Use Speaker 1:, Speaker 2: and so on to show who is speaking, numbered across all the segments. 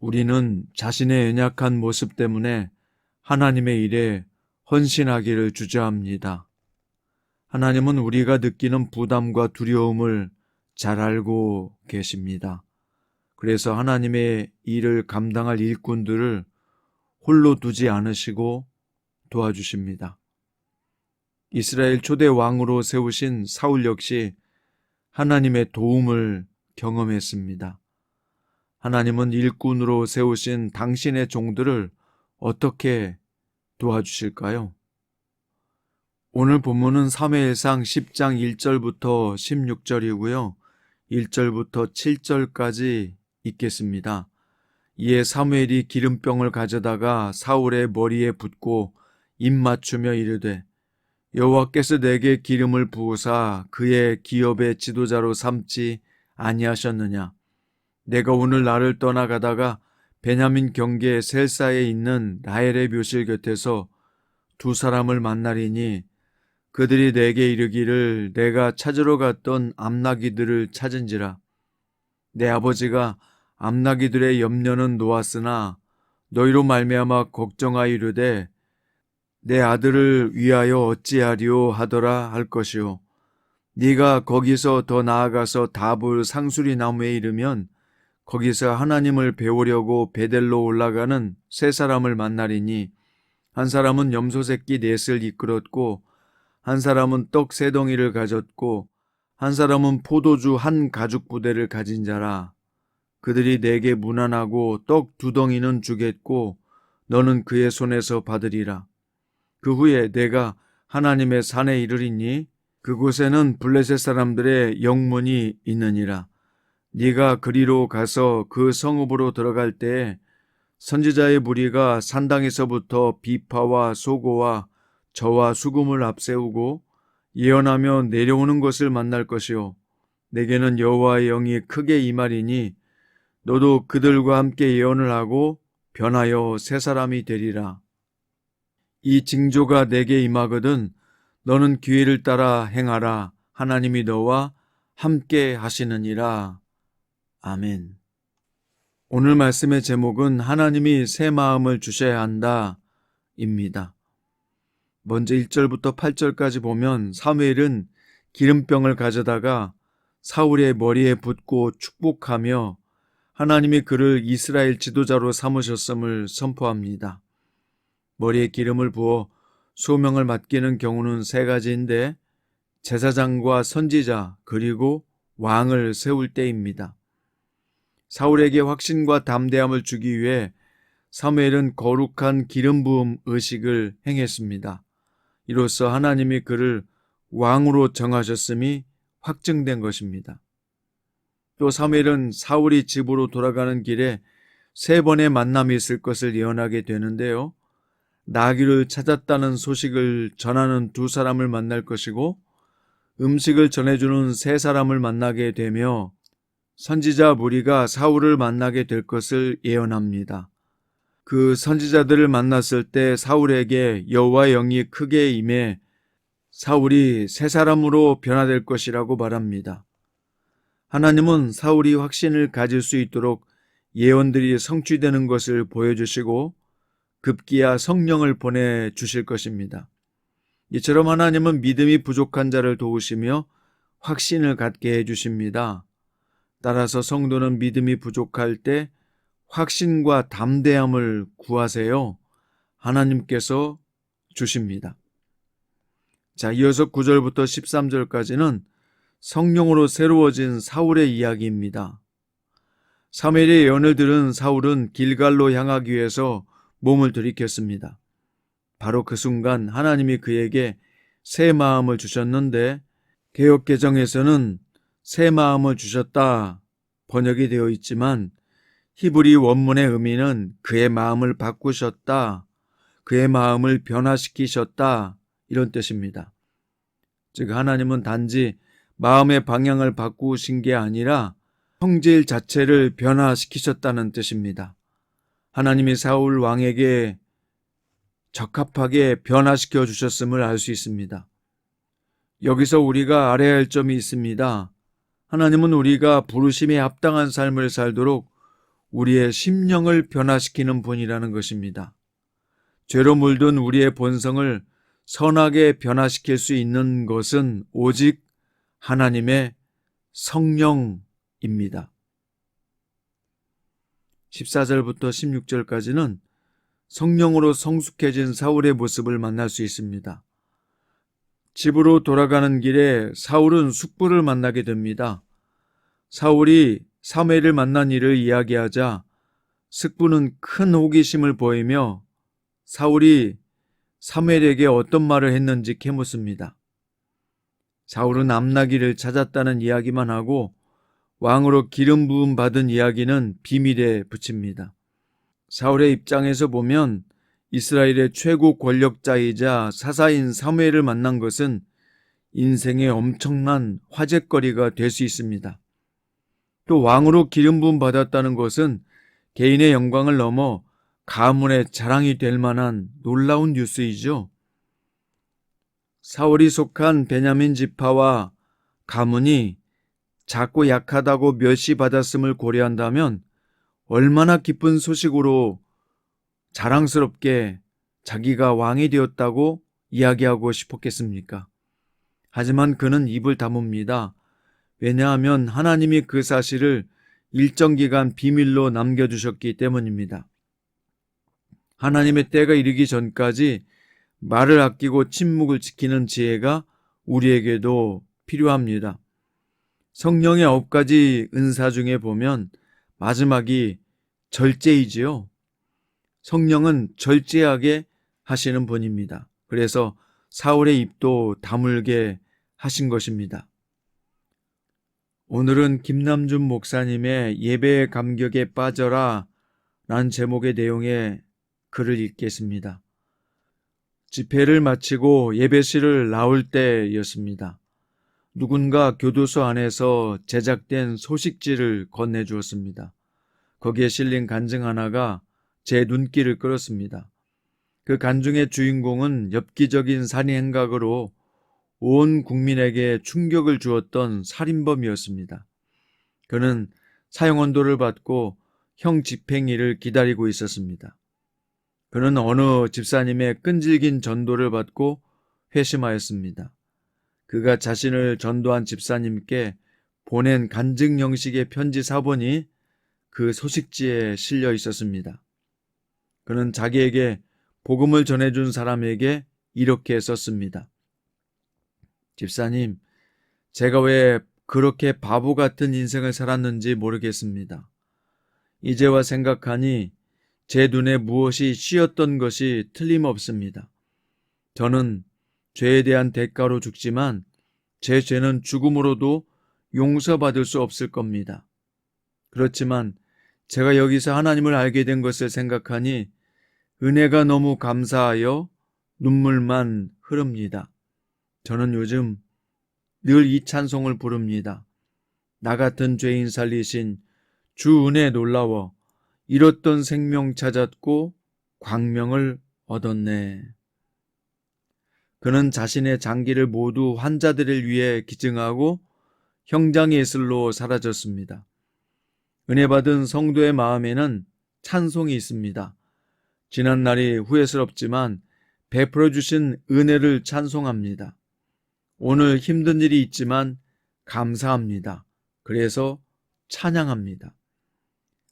Speaker 1: 우리는 자신의 연약한 모습 때문에 하나님의 일에 헌신하기를 주저합니다. 하나님은 우리가 느끼는 부담과 두려움을 잘 알고 계십니다. 그래서 하나님의 일을 감당할 일꾼들을 홀로 두지 않으시고 도와주십니다. 이스라엘 초대 왕으로 세우신 사울 역시 하나님의 도움을 경험했습니다. 하나님은 일꾼으로 세우신 당신의 종들을 어떻게 도와주실까요? 오늘 본문은 사무엘상 10장 1절부터 16절이고요. 1절부터 7절까지 읽겠습니다. 이에 사무엘이 기름병을 가져다가 사울의 머리에 붓고 입 맞추며 이르되 여호와께서 내게 기름을 부으사 그의 기업의 지도자로 삼지 아니하셨느냐? 내가 오늘 나를 떠나가다가 베냐민 경계 셀사에 있는 라헬의 묘실 곁에서 두 사람을 만나리니 그들이 내게 이르기를 내가 찾으러 갔던 암나기들을 찾은지라. 내 아버지가 암나기들의 염려는 놓았으나 너희로 말미암아 걱정하이르되 내 아들을 위하여 어찌하리오 하더라 할 것이요. 네가 거기서 더 나아가서 다불 상수리 나무에 이르면 거기서 하나님을 배우려고 베델로 올라가는 세 사람을 만나리니 한 사람은 염소 새끼 넷을 이끌었고 한 사람은 떡 세 덩이를 가졌고 한 사람은 포도주 한 가죽 부대를 가진 자라. 그들이 내게 문안하고 떡 두 덩이는 주겠고 너는 그의 손에서 받으리라. 그 후에 내가 하나님의 산에 이르리니 그곳에는 블레셋 사람들의 영문이 있느니라. 네가 그리로 가서 그 성읍으로 들어갈 때에 선지자의 무리가 산당에서부터 비파와 소고와 저와 수금을 앞세우고 예언하며 내려오는 것을 만날 것이요. 내게는 여호와의 영이 크게 임하리니 너도 그들과 함께 예언을 하고 변하여 새 사람이 되리라. 이 징조가 내게 임하거든 너는 기회를 따라 행하라. 하나님이 너와 함께 하시느니라. 아멘. 오늘 말씀의 제목은 하나님이 새 마음을 주셔야 한다 입니다. 먼저 1절부터 8절까지 보면 사무엘은 기름병을 가져다가 사울의 머리에 붓고 축복하며 하나님이 그를 이스라엘 지도자로 삼으셨음을 선포합니다. 머리에 기름을 부어 소명을 맡기는 경우는 세 가지인데 제사장과 선지자 그리고 왕을 세울 때입니다. 사울에게 확신과 담대함을 주기 위해 사무엘은 거룩한 기름 부음 의식을 행했습니다. 이로써 하나님이 그를 왕으로 정하셨음이 확증된 것입니다. 또 사무엘은 사울이 집으로 돌아가는 길에 세 번의 만남이 있을 것을 예언하게 되는데요. 나귀를 찾았다는 소식을 전하는 두 사람을 만날 것이고 음식을 전해주는 세 사람을 만나게 되며 선지자 무리가 사울을 만나게 될 것을 예언합니다. 그 선지자들을 만났을 때 사울에게 여호와의 영이 크게 임해 사울이 새 사람으로 변화될 것이라고 말합니다. 하나님은 사울이 확신을 가질 수 있도록 예언들이 성취되는 것을 보여주시고 급기야 성령을 보내주실 것입니다. 이처럼 하나님은 믿음이 부족한 자를 도우시며 확신을 갖게 해주십니다. 따라서 성도는 믿음이 부족할 때 확신과 담대함을 구하세요. 하나님께서 주십니다. 자, 이어서 9절부터 13절까지는 성령으로 새로워진 사울의 이야기입니다. 사무엘의 예언을 들은 사울은 길갈로 향하기 위해서 몸을 들이켰습니다. 바로 그 순간 하나님이 그에게 새 마음을 주셨는데 개역개정에서는 새 마음을 주셨다 번역이 되어 있지만 히브리 원문의 의미는 그의 마음을 바꾸셨다, 그의 마음을 변화시키셨다 이런 뜻입니다. 즉 하나님은 단지 마음의 방향을 바꾸신 게 아니라 성질 자체를 변화시키셨다는 뜻입니다. 하나님이 사울 왕에게 적합하게 변화시켜 주셨음을 알 수 있습니다. 여기서 우리가 알아야 할 점이 있습니다. 하나님은 우리가 부르심에 합당한 삶을 살도록 우리의 심령을 변화시키는 분이라는 것입니다. 죄로 물든 우리의 본성을 선하게 변화시킬 수 있는 것은 오직 하나님의 성령입니다. 14절부터 16절까지는 성령으로 성숙해진 사울의 모습을 만날 수 있습니다. 집으로 돌아가는 길에 사울은 숙부를 만나게 됩니다. 사울이 사무엘을 만난 일을 이야기하자 숙부는 큰 호기심을 보이며 사울이 사무엘에게 어떤 말을 했는지 캐묻습니다. 사울은 암나기를 찾았다는 이야기만 하고 왕으로 기름 부음 받은 이야기는 비밀에 붙입니다. 사울의 입장에서 보면 이스라엘의 최고 권력자이자 사사인 사무엘을 만난 것은 인생의 엄청난 화제거리가 될 수 있습니다. 또 왕으로 기름 부음 받았다는 것은 개인의 영광을 넘어 가문의 자랑이 될 만한 놀라운 뉴스이죠. 사울이 속한 베냐민 지파와 가문이 작고 약하다고 멸시받았음을 고려한다면 얼마나 기쁜 소식으로 자랑스럽게 자기가 왕이 되었다고 이야기하고 싶었겠습니까? 하지만 그는 입을 다뭅니다. 왜냐하면 하나님이 그 사실을 일정 기간 비밀로 남겨두셨기 때문입니다. 하나님의 때가 이르기 전까지 말을 아끼고 침묵을 지키는 지혜가 우리에게도 필요합니다. 성령의 9가지 은사 중에 보면 마지막이 절제이지요. 성령은 절제하게 하시는 분입니다. 그래서 사울의 입도 다물게 하신 것입니다. 오늘은 김남준 목사님의 예배의 감격에 빠져라 라는 제목의 내용의 글을 읽겠습니다. 집회를 마치고 예배실을 나올 때였습니다. 누군가 교도소 안에서 제작된 소식지를 건네주었습니다. 거기에 실린 간증 하나가 제 눈길을 끌었습니다. 그 간증의 주인공은 엽기적인 살인 행각으로 온 국민에게 충격을 주었던 살인범이었습니다. 그는 사형언도를 받고 형 집행일을 기다리고 있었습니다. 그는 어느 집사님의 끈질긴 전도를 받고 회심하였습니다. 그가 자신을 전도한 집사님께 보낸 간증 형식의 편지 사본이 그 소식지에 실려 있었습니다. 그는 자기에게 복음을 전해준 사람에게 이렇게 썼습니다. 집사님, 제가 왜 그렇게 바보 같은 인생을 살았는지 모르겠습니다. 이제와 생각하니 제 눈에 무엇이 씌었던 것이 틀림없습니다. 저는 죄에 대한 대가로 죽지만 제 죄는 죽음으로도 용서받을 수 없을 겁니다. 그렇지만 제가 여기서 하나님을 알게 된 것을 생각하니 은혜가 너무 감사하여 눈물만 흐릅니다. 저는 요즘 늘 이 찬송을 부릅니다. 나 같은 죄인 살리신 주 은혜 놀라워 잃었던 생명 찾았고 광명을 얻었네. 그는 자신의 장기를 모두 환자들을 위해 기증하고 형장 예술로 사라졌습니다. 은혜 받은 성도의 마음에는 찬송이 있습니다. 지난 날이 후회스럽지만 베풀어 주신 은혜를 찬송합니다. 오늘 힘든 일이 있지만 감사합니다. 그래서 찬양합니다.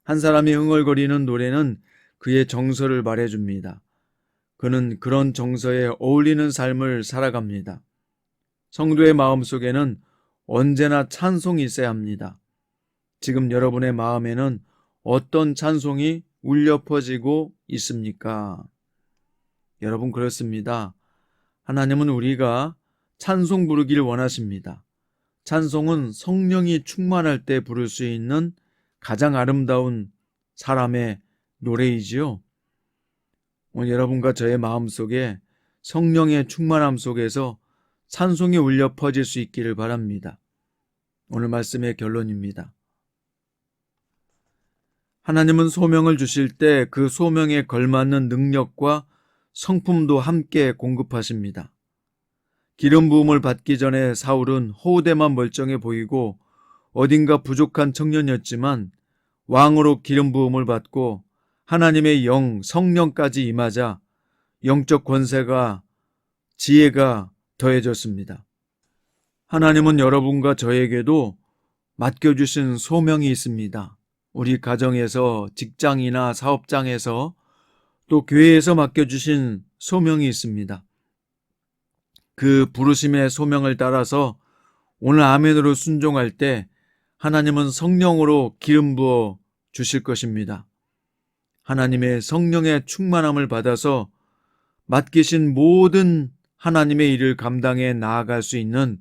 Speaker 1: 한 사람이 흥얼거리는 노래는 그의 정서를 말해줍니다. 그는 그런 정서에 어울리는 삶을 살아갑니다. 성도의 마음속에는 언제나 찬송이 있어야 합니다. 지금 여러분의 마음에는 어떤 찬송이 울려 퍼지고 있습니까? 여러분, 그렇습니다. 하나님은 우리가 찬송 부르기를 원하십니다. 찬송은 성령이 충만할 때 부를 수 있는 가장 아름다운 사람의 노래이지요. 오늘 여러분과 저의 마음속에 성령의 충만함 속에서 찬송이 울려 퍼질 수 있기를 바랍니다. 오늘 말씀의 결론입니다. 하나님은 소명을 주실 때 그 소명에 걸맞는 능력과 성품도 함께 공급하십니다. 기름 부음을 받기 전에 사울은 호우대만 멀쩡해 보이고 어딘가 부족한 청년이었지만 왕으로 기름 부음을 받고 하나님의 영, 성령까지 임하자 영적 권세가, 지혜가 더해졌습니다. 하나님은 여러분과 저에게도 맡겨주신 소명이 있습니다. 우리 가정에서, 직장이나 사업장에서, 또 교회에서 맡겨주신 소명이 있습니다. 그 부르심의 소명을 따라서 오늘 아멘으로 순종할 때 하나님은 성령으로 기름 부어 주실 것입니다. 하나님의 성령의 충만함을 받아서 맡기신 모든 하나님의 일을 감당해 나아갈 수 있는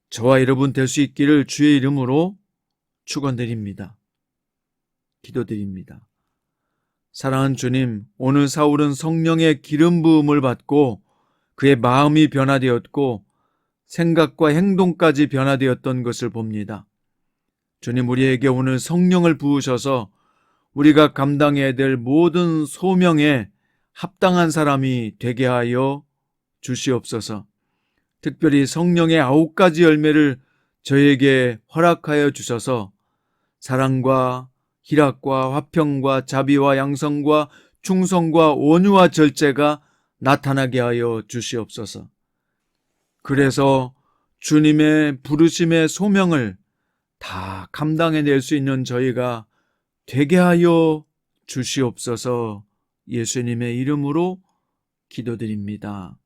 Speaker 1: 저와 여러분 될 수 있기를 주의 이름으로 축원드립니다. 기도드립니다. 사랑하는 주님, 오늘 사울은 성령의 기름 부음을 받고 그의 마음이 변화되었고 생각과 행동까지 변화되었던 것을 봅니다. 주님, 우리에게 오늘 성령을 부으셔서 우리가 감당해야 될 모든 소명에 합당한 사람이 되게 하여 주시옵소서. 특별히 성령의 9가지 열매를 저에게 허락하여 주셔서 사랑과 희락과 화평과 자비와 양성과 충성과 온유와 절제가 나타나게 하여 주시옵소서. 그래서 주님의 부르심의 소명을 다 감당해낼 수 있는 저희가 되게 하여 주시옵소서. 예수님의 이름으로 기도드립니다.